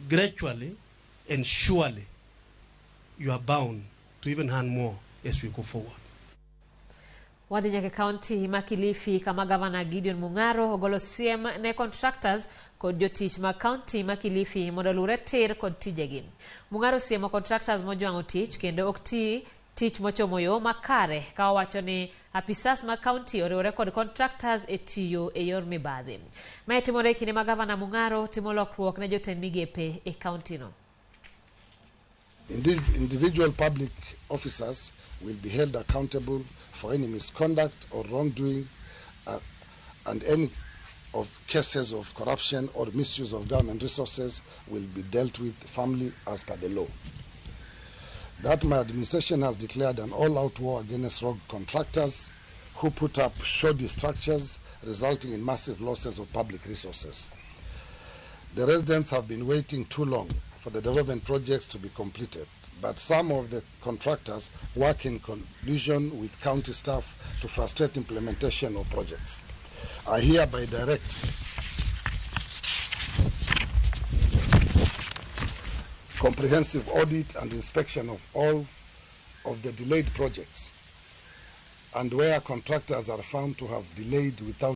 gradually and surely you are bound to even earn more as we go forward. Wadhi nyaka kaunti ma Kilifi kama Gavana Gideon Mungaro ogolo siem ne contractors kod jotich ma kaunti ma Kilifi mondo lure tir kod tijegi. Mungaro siemo contractors majuang'o tich kendo ok tich mochomo yo makare ka owacho ni apisas ma kaunti oriwore kod contractors e tiyo e yor mibadhi. Mae timore kinde ma Gavana Mungaro timo lokruok ne jotend migepe e kaunti no. Individual public officers will be held accountable for any misconduct or wrongdoing and any of cases of corruption or misuse of government resources will be dealt with firmly as per the law. That my administration has declared an all-out war against rogue contractors who put up shoddy structures resulting in massive losses of public resources. The residents have been waiting too long for the development projects to be completed, but some of the contractors work in collusion with county staff to frustrate implementation of projects. I hereby direct comprehensive audit and inspection of all of the delayed projects, and where contractors are found to have delayed without